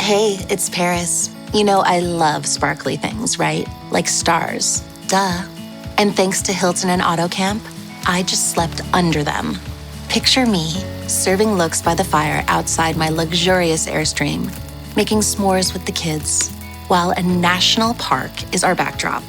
Hey, it's Paris. You know I love sparkly things, right? Like stars. Duh. And thanks to Hilton and AutoCamp, I just slept under them. Picture me, serving looks by the fire outside my luxurious Airstream, making s'mores with the kids, while a national park is our backdrop.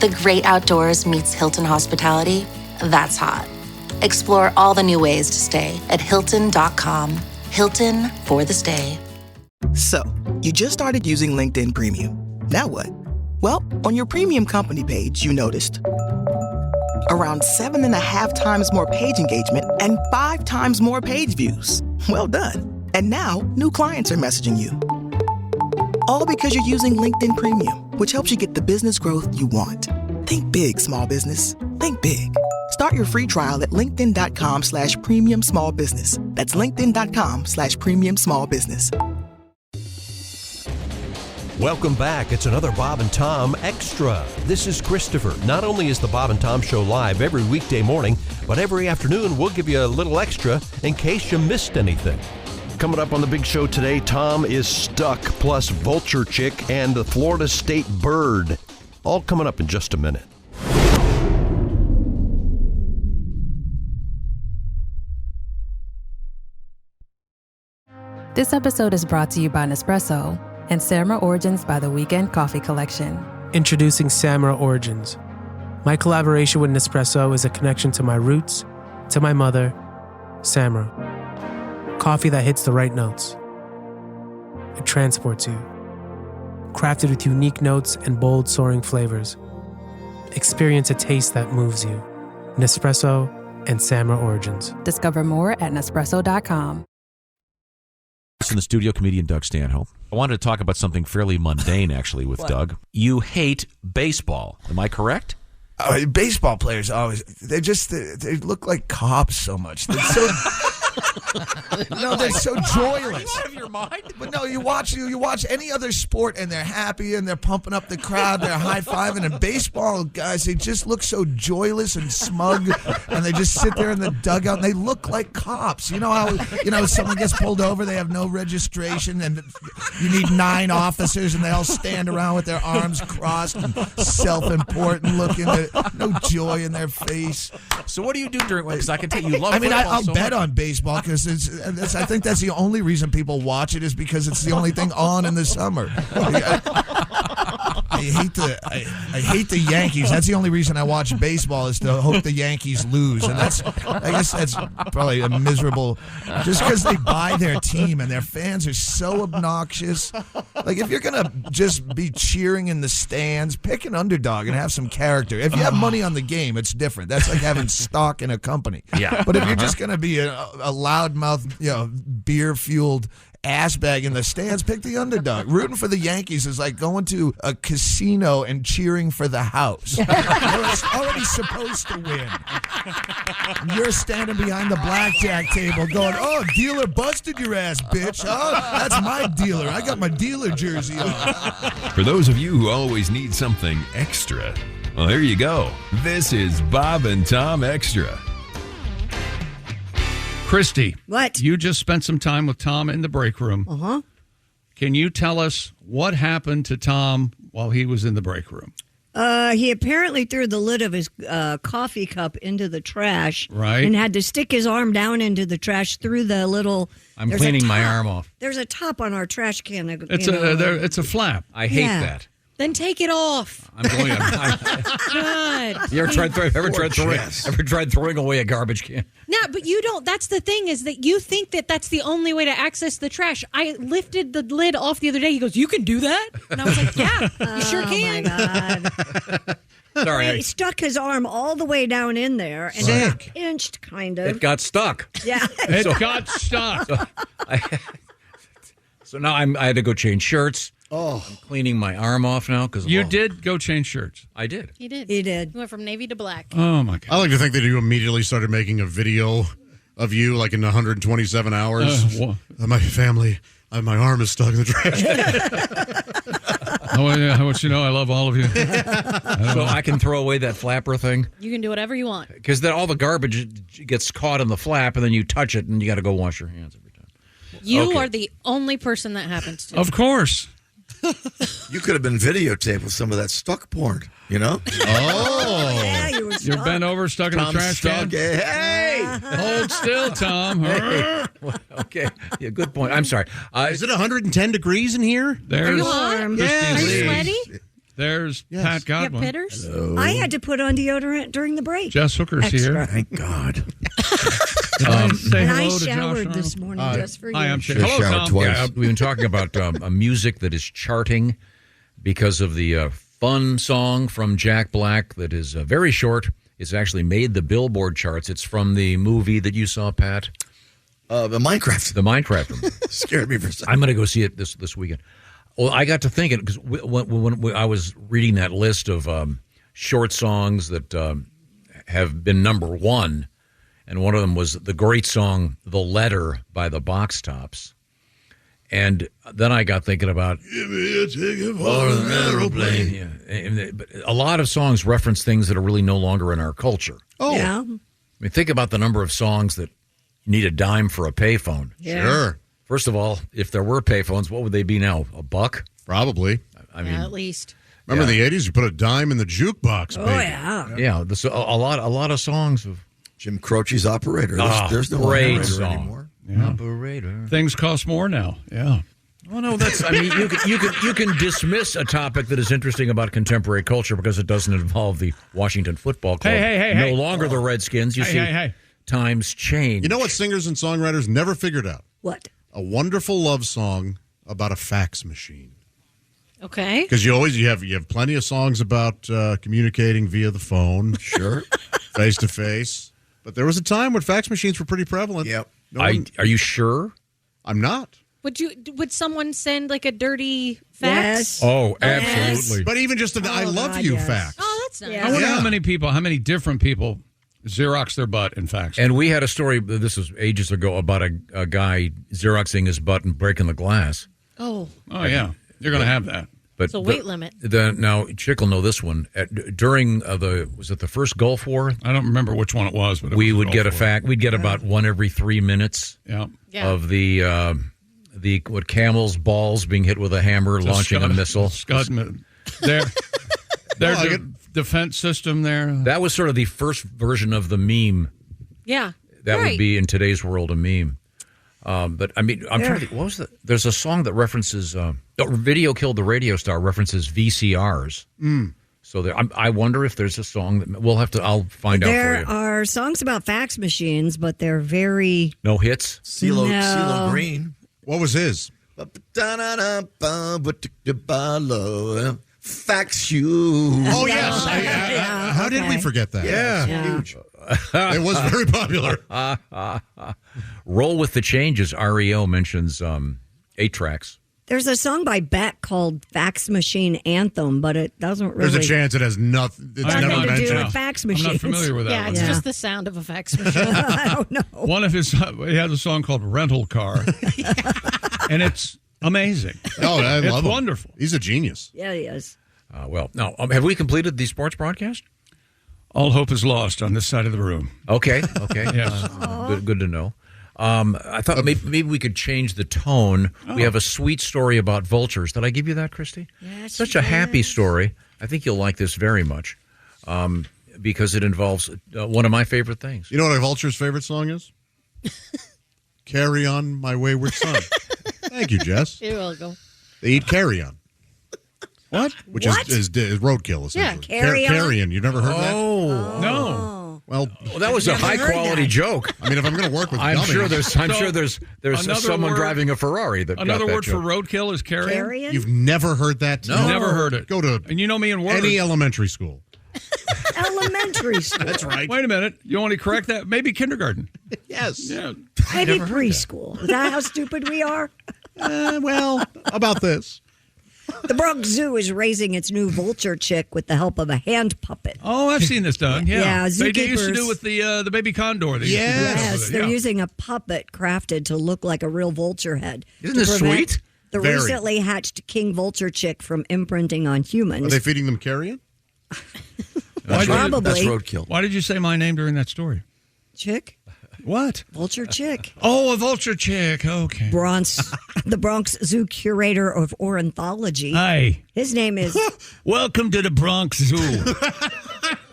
The great outdoors meets Hilton hospitality. That's hot. Explore all the new ways to stay at Hilton.com. Hilton for the stay. So, you just started using LinkedIn Premium. Now what? Well, on your premium company page, you noticed around 7.5 times more page engagement and 5 times more page views. Well done. And now, new clients are messaging you. All because you're using LinkedIn Premium, which helps you get the business growth you want. Think big, small business. Think big. Start your free trial at linkedin.com/premium small business. That's linkedin.com/premium small business. Welcome back. It's another Bob and Tom Extra. This is Christopher. Not only is the Bob and Tom Show live every weekday morning, but every afternoon we'll give you a little extra in case you missed anything. Coming up on the big show today, Tom is Stuck, plus Vulture Chick and the Florida State Bird. All coming up in just a minute. This episode is brought to you by Nespresso and Samra Origins by the Weekend Coffee Collection. Introducing Samra Origins. My collaboration with Nespresso is a connection to my roots, to my mother, Samra. Coffee that hits the right notes. It transports you. Crafted with unique notes and bold soaring flavors. Experience a taste that moves you. Nespresso and Samra Origins. Discover more at Nespresso.com. In the studio, comedian Doug Stanhope. I wanted to talk about something fairly mundane, actually, with Doug. You hate baseball. Am I correct? Baseball players always, they look like cops so much. They're so, they're so joyless. Out of your mind? But no, you watch any other sport and they're happy and they're pumping up the crowd, they're high-fiving. And baseball guys, they just look so joyless and smug, and they just sit there in the dugout and they look like cops. You know how someone gets pulled over, they have no registration, and you need 9 officers and they all stand around with their arms crossed and self-important looking. No joy in their face. So what do you do during? Because I can tell you love. I'll bet on baseball because I think that's the only reason people watch it is because it's the only thing on in the summer. I hate the Yankees. That's the only reason I watch baseball is to hope the Yankees lose, and I guess that's probably a miserable. Just because they buy their team and their fans are so obnoxious. Like if you're gonna just be cheering in the stands, pick an underdog and have some character. If you have money on the game, it's different. That's like having stock in a company. Yeah. But if you're just gonna be a loudmouth, beer-fueled ass bag in the stands, pick the underdog. Rooting for the Yankees is like going to a casino and cheering for the house. You're already supposed to win. And you're standing behind the blackjack table going, "Oh, dealer busted your ass, bitch. Oh, that's my dealer. I got my dealer jersey on." For those of you who always need something extra, well, here you go. This is Bob and Tom Extra. Christy. What? You just spent some time with Tom in the break room. Uh-huh. Can you tell us what happened to Tom while he was in the break room? He apparently threw the lid of his coffee cup into the trash. Right. And had to stick his arm down into the trash through the little... I'm cleaning my arm off. There's a top on our trash can. It's a flap. I hate that. Then take it off. I'm going God. You ever tried throwing away a garbage can? No, but you don't. That's the thing, is that you think that that's the only way to access the trash. I lifted the lid off the other day. He goes, "You can do that?" And I was like, "Yeah, you sure can." Oh, my God. Sorry. He stuck his arm all the way down in there. And it got pinched, kind of. It got stuck. Yeah. It got stuck. So now I had to go change shirts. Oh. I'm cleaning my arm off now. You did go change shirts? I did. He did. He did. He went from navy to black. Oh, my God. I like to think that you immediately started making a video of you like in 127 hours. My family, my arm is stuck in the trash. How much you know I love all of you. So I can throw away that flapper thing? You can do whatever you want. Because then all the garbage gets caught in the flap, and then you touch it, and you got to go wash your hands every time. You Okay. are the only person that happens to. Of course. You could have been videotaped with some of that stuck porn, you know? Oh. Yeah, you were You're bent over, stuck in a Tom trash can. Stuck. Hey! Hold still, Tom. Okay. Yeah, good point. I'm sorry. Is it 110 degrees in here? There's warm. Christine Are you Lee. sweaty? There's Yes. Pat You got Godwin. pitters? I had to put on deodorant during the break. Jess Hooker's Extra. here. Thank God. Say And I hello to Josh showered Arnold. this morning just for you. Hi, I'm Chick. Just Hello, showered Tom. twice. Yeah, we've been talking about a music that is charting because of the fun song from Jack Black that is very short. It's actually made the Billboard charts. It's from the movie that you saw, Pat. The Minecraft. The Minecraft movie. Scared me for a second. I'm going to go see it this weekend. Well, I got to thinking because when I was reading that list of short songs that have been number one, and one of them was the great song "The Letter" by the Box Tops, and then I got thinking about Give me a ticket for an aeroplane. yeah, but a lot of songs reference things that are really no longer in our culture. Oh. Yeah. I mean, think about the number of songs that need a dime for a payphone. Yeah. Sure. First of all, if there were payphones, what would they be now? $1? Probably. I mean, Yeah, at least. Remember in the 80s, you put a dime in the jukebox, Oh, baby. yeah. yeah, a lot of songs of Jim Croce's Operator. There's no great operator song. anymore. Operator. Things cost more now. Yeah. Oh no, that's. I mean, you can dismiss a topic that is interesting about contemporary culture because it doesn't involve the Washington Football Club. Hey, no hey. longer the Redskins. You see, Hey. times change. You know what singers and songwriters never figured out? What? A wonderful love song about a fax machine. Okay. Because you have plenty of songs about communicating via the phone, Sure. face to face. But there was a time when fax machines were pretty prevalent. Yep. Are you sure? I'm not. Would someone send like a dirty fax? Yes. Oh, Yes. absolutely. But even just an I love God, you yes. fax. Oh, that's nice. Yeah. I wonder Yeah. how many different people Xerox their butt in fax. And we had a story. This was ages ago about a guy Xeroxing his butt and breaking the glass. Oh, Oh, yeah. You're going to have that. But it's a weight limit. Now Chick will know this one. During was it the first Gulf War? I don't remember which one it was, but We would get a fact. We'd get about one every 3 minutes Yeah. Yeah. of the camels' balls being hit with a hammer, launching a missile. Their I get- defense system there. That was sort of the first version of the meme. Yeah. That right. would be in today's world a meme. But I mean, I'm trying to think. What was there's a song that references "Video Killed the Radio Star" references VCRs. So I wonder if there's a song that I'll find out for There you. are songs about fax machines, but they're very. No hits. CeeLo Green. What was his? Fax you. Oh, yes. Yeah, How did we okay. forget that? Yeah. Huge. It was very popular. Roll with the Changes. REO mentions 8 tracks. There's a song by Beck called Fax Machine Anthem, but it doesn't really. There's a chance it has nothing. It's Nothing never to do mentioned. with fax I'm machines. not familiar with that Yeah, one. it's just the sound of a fax machine. I don't know. One of he had a song called "Rental Car," and it's amazing. Oh, I It's love him. wonderful. He's a genius. Yeah, he is. Well, now have we completed the sports broadcast? All hope is lost on this side of the room. Okay. Yes. Good to know. I thought maybe we could change the tone. We have a sweet story about vultures. Did I give you that, Christy? Yes, Such you a happy did. story. I think you'll like this very much because it involves one of my favorite things. You know what a vulture's favorite song is? Carry On, My Wayward Son. Thank you, Jess. You're welcome. They eat carrion. What? Which What? is roadkill, essentially. carry on? Carrion. You've never heard that? Oh, No. Well, that was a high quality joke. I mean, if I'm going to work with I'm dummies, sure there's Another someone word- driving a Ferrari that Another got that word joke. for roadkill is carrion. Carrion? You've never heard that? No. Never heard it. Go to And you know me in words. any elementary school. Elementary school. That's right. Wait a minute. You want to correct that? Maybe kindergarten. Yes. Yeah. Maybe preschool. Is that how stupid we are? Well, about this. The Bronx Zoo is raising its new Vulture Chick with the help of a hand puppet. Oh, I've seen this done. Yeah. Yeah, They used to zookeepers- do with the baby condor. They used to do Yes. that Yes, with it, they're yeah. using a puppet crafted to look like a real vulture head. Isn't to this prevent sweet? The Very. recently hatched king vulture chick from imprinting on Are humans. they feeding them carrion? Why did- Probably. That's roadkill. Why did you say my name during that story? Chick? What? Vulture Chick. Oh, a vulture chick. Okay. The Bronx Zoo curator of ornithology. Hi. His name is... Welcome to the Bronx Zoo.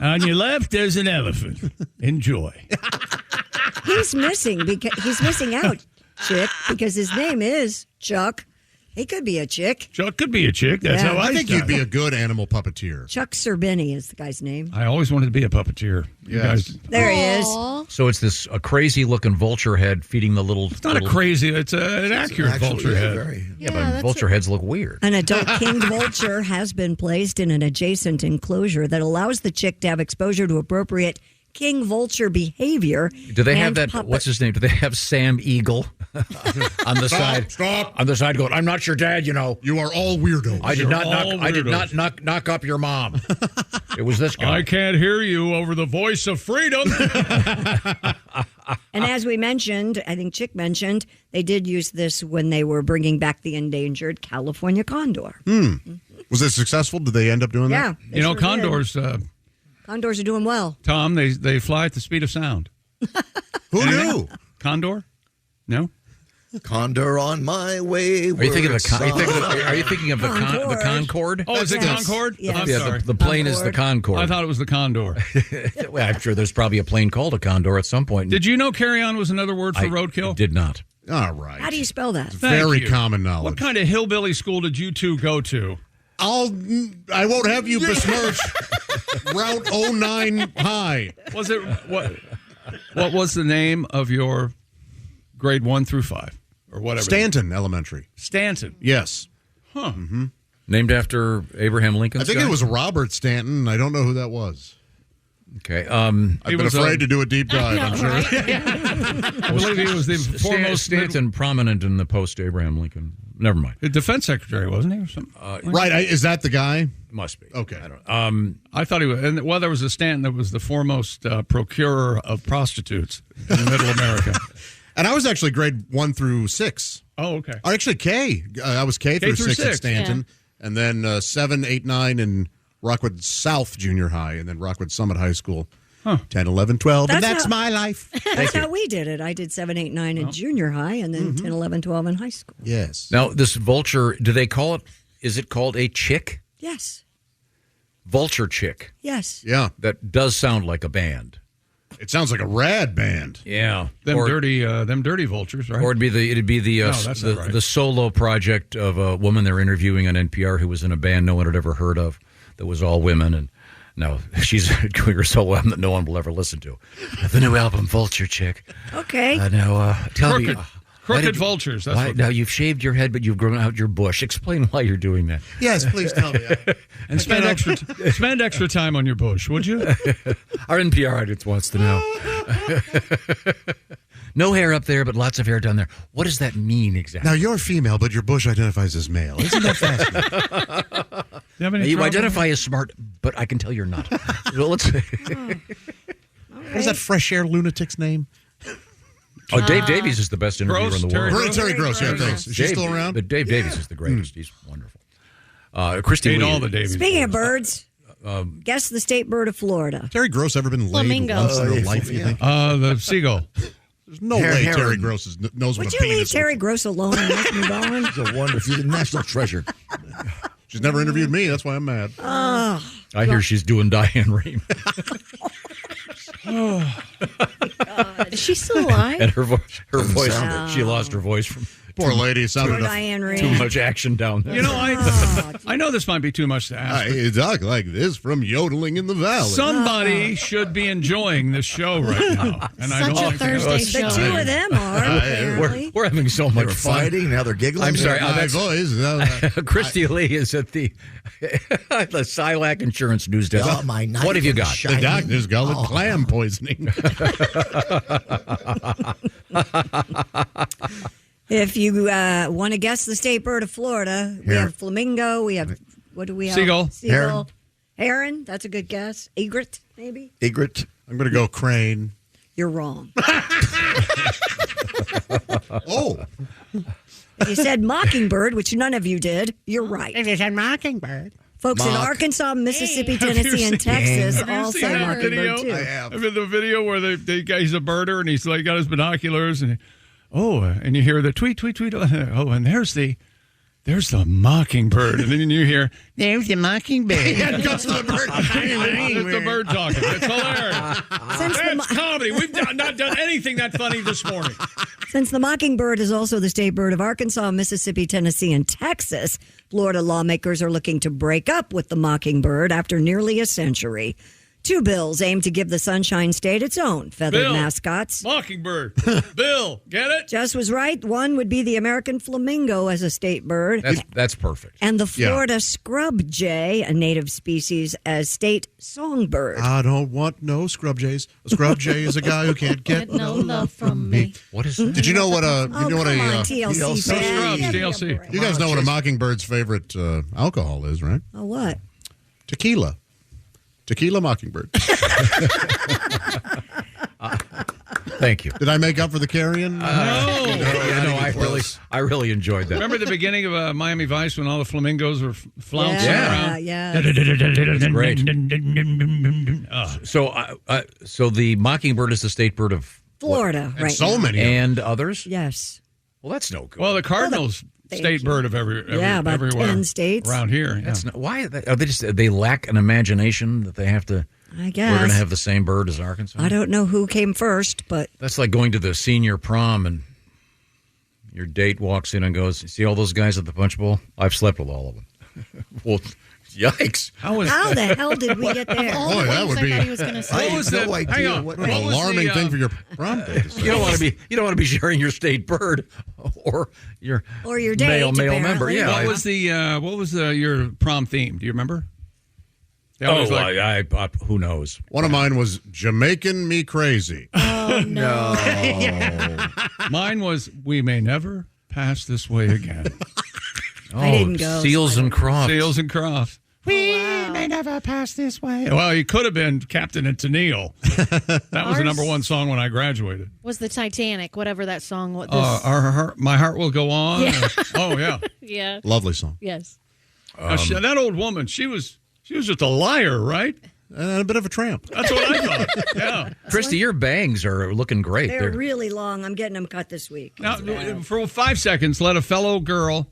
On your left, there's an elephant. Enjoy. He's missing out, Chick, because his name is Chuck. He could be a chick. Chuck could be a chick. That's how I think start. you'd be a good animal puppeteer. Chuck Serbini is the guy's name. I always wanted to be a puppeteer. You guys. There he is. So it's this a crazy looking vulture head feeding the little. It's not a crazy. It's an accurate vulture head. But vulture heads look weird. An adult king vulture has been placed in an adjacent enclosure that allows the chick to have exposure to appropriate king vulture behavior. Do they have that? What's his name? Do they have Sam Eagle on the side? Stop. On the side, going. I'm not your dad. You know. You are all weirdos. I did not knock up your mom. It was this guy. I can't hear you over the voice of freedom. And as we mentioned, I think Chick mentioned, they did use this when they were bringing back the endangered California condor. Was it successful? Did they end up doing Yeah. that? You know, condors. Condors are doing well. Tom, they fly at the speed of sound. Who knew? Condor? No. Condor on my way. Are you thinking of the Concorde? Oh, is it Concorde? Yes. I'm Yeah, sorry. the plane is the Concorde. I thought it was the Condor. Well, I'm sure there's probably a plane called a Condor at some point. Did you know carry-on was another word for roadkill? Did not. All right. How do you spell that? Very common knowledge. What kind of hillbilly school did you two go to? I won't have you besmirch Route 09 High. Was it what was the name of your grade 1 through 5 or whatever? Stanton Elementary. Stanton. Yes. Huh. Mm-hmm. Named after Abraham Lincoln. I think it was Robert Stanton. I don't know who that was. Okay. I've been afraid to do a deep dive, I'm sure. I believe he was the foremost Stanton, prominent in the post-Abraham Lincoln. Never mind. The defense secretary, wasn't he? Or something? Right. Is that the guy? Must be. Okay. I don't. I thought he was. And there was a Stanton that was the foremost procurer of prostitutes in Middle America. And I was actually grade 1 through 6. Oh, okay. Or actually K. I was K through 6 at Stanton. Yeah. And then 7, 8, 9 in Rockwood South Junior High. And then Rockwood Summit High School. 10, 11, 12. And that's my life. That's how we did it. I did 7, 8, 9 in junior high and then 10, 11, 12 in high school. Yes. Now, this vulture, do they call it, is it called a chick? Yes. Vulture Chick. Yes. Yeah. That does sound like a band. It sounds like a rad band. Yeah. Them dirty vultures, right? Or it'd be the solo project of a woman they're interviewing on NPR who was in a band no one had ever heard of that was all women, and now she's doing her solo album that no one will ever listen to. The new album, Vulture Chick. Okay. Now, tell me. Crooked vultures. That's now, you've shaved your head, but you've grown out your bush. Explain why you're doing that. Yes, please tell me. And spend extra time on your bush, would you? Our NPR audience wants to know. No hair up there, but lots of hair down there. What does that mean exactly? Now, you're female, but your bush identifies as male. Isn't that fascinating? You identify as smart, but I can tell you're not. Well, let's. What's that fresh air lunatic's name? Oh, Dave Davies is the best interviewer in the world. Terry Gross, yeah, thanks. Is she still around? But Dave Davies is the greatest. He's wonderful. Christy Lee. All the Davies. Speaking of birds, guess the state bird of Florida. Terry Gross ever been laid Flamingo. once in her life, you think? The seagull. There's no way Terry Gross knows what Would a you penis leave Terry Gross alone and let me go on? He's a wonder. She's a national treasure. She's never interviewed me. That's why I'm mad. I hear she's doing Diane Rehm. Is she still alive? And her voice, she lost her voice from Poor lady. Sounded Diane Rehm. too much action down there. You know, I know this might be too much to ask. I talk like this from yodeling in the valley. Somebody should be enjoying this show right now. And I Such don't a think Thursday show. The two of them are, apparently. We're having so much They're fun. fighting. Now they're giggling. I'm sorry. My voice. Christy Lee is at the Silac Insurance News Desk. Oh, my What have you got? The doctor's got clam poisoning. If you want to guess the state bird of Florida, we have flamingo. We have, what do we have? Seagull. Heron. That's a good guess. Egret, maybe? Egret. I'm going to go crane. You're wrong. Oh. If you said mockingbird, which none of you did, you're right. If you said mockingbird. Folks in Arkansas, Mississippi, Tennessee, and Texas all say mockingbird too. I have. I've been the video where the guy's a birder and he's like got his binoculars and and you hear the tweet, tweet, tweet. Oh, and there's the mockingbird, and then you hear there's the mockingbird. It goes to the bird. It's the bird talking. It's hilarious. That's comedy. We've not done anything that funny this morning. Since the mockingbird is also the state bird of Arkansas, Mississippi, Tennessee, and Texas, Florida lawmakers are looking to break up with the mockingbird after nearly a century. Two bills aim to give the Sunshine State its own feathered mascots. Mockingbird. Bill, get it? Jess was right. One would be the American flamingo as a state bird. That's perfect. And the Florida scrub jay, a native species, as state songbird. I don't want no scrub jays. A scrub jay is a guy who can't get no love from me. What is that? Did you know what TLC fan. TLC. You guys know what a mockingbird's favorite alcohol is, right? Oh, what? Tequila. Tequila Mockingbird. Thank you. Did I make up for the carrion? No. I really enjoyed that. Remember the beginning of Miami Vice when all the flamingos were flouncing around? Yeah. That's great. So the mockingbird is the state bird of Florida, and right? So now. many. And others? Yes. Well, that's no good. Well, the cardinals. State bird of about everywhere 10 states around here. Yeah. That's not, why are they lack an imagination that they have to? I guess we're going to have the same bird as Arkansas. I don't know who came first, but that's like going to the senior prom and your date walks in and goes, "See all those guys at the punch bowl? I've slept with all of them." Well, yikes! How the hell did we get there? Boy, that would be. I was going to say. I have no idea what an alarming thing for your prom date. You don't want to be sharing your state bird or your date, male member. Yeah. What was your prom theme? Do you remember? Who knows? One of mine was Jamaican Me Crazy. Oh no! Mine was We May Never Pass This Way Again. I didn't go. Seals and Crofts. Seals and Crofts. We may never pass this way. Well, you could have been Captain and Tennille. That was the number one song when I graduated. Was the Titanic, whatever that song was. My Heart Will Go On. Yeah. Oh, yeah. Yeah. Lovely song. Yes. That old woman, she was just a liar, right? And a bit of a tramp. That's what I thought. Yeah. Christy, your bangs are looking great. They're really long. I'm getting them cut this week. Now, for 5 seconds, let a fellow girl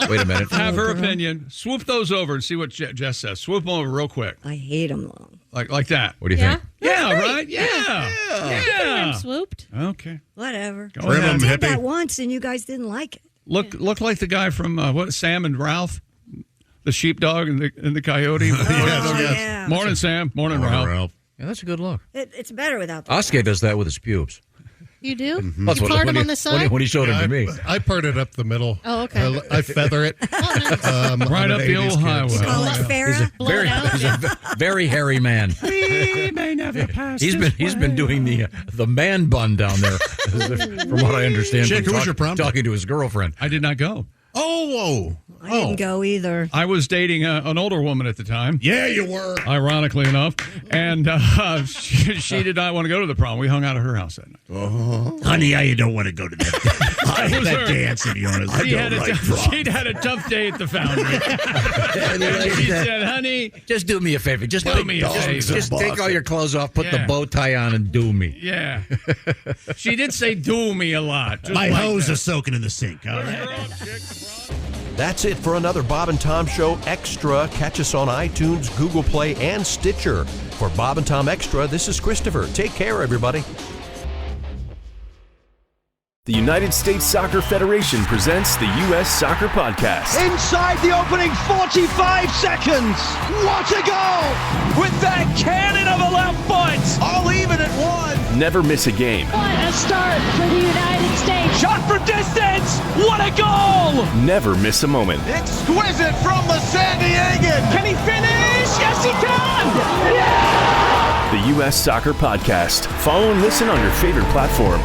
wait a minute. have her opinion. Swoop those over and see what Jess says. Swoop them over real quick. I hate them long. Like that. What do you think? Yeah, right? Yeah. I'm swooped. Okay. Whatever. Go ahead. I did that once, and you guys didn't like it. Look like the guy from Sam and Ralph, the sheepdog and the coyote. Yeah. Morning, Sam. Morning, Ralph. Yeah, that's a good look. It's better without the Oskay does that with his pubes. You do? That's You what- part when him he- on the side? when he showed him to me. I part it up the middle. Oh, okay. I feather it. Right up the old highway. Call it Farrah. He's a very hairy man. We may never pass He's been doing the man bun down there, from what I understand. Chick, from who was your prom date? talking to his girlfriend. I did not go. Oh, I didn't go either. I was dating an older woman at the time. Yeah, you were. Ironically enough. And she did not want to go to the prom. We hung out at her house that night. Honey, I don't want to go to that, that dance of yours. I don't like prom. She'd had a tough day at the Foundry. And she said, honey, just do me a favor. Just do me a favor. Just take all your clothes off, put the bow tie on, and do me. Yeah. She did say do me a lot. My hose are soaking in the sink. All right. That's it for another Bob and Tom Show Extra. Catch us on iTunes, Google Play, and Stitcher. For Bob and Tom Extra, this is Christopher. Take care, everybody. The United States Soccer Federation presents the U.S. Soccer Podcast. Inside the opening 45 seconds. What a goal! With that cannon of a left foot. All even at one. Never miss a game. What a start for the United States. Shot for distance. What a goal! Never miss a moment. Exquisite from the San Diegan. Can he finish? Yes, he can! Yeah! The U.S. Soccer Podcast. Follow and listen on your favorite platform.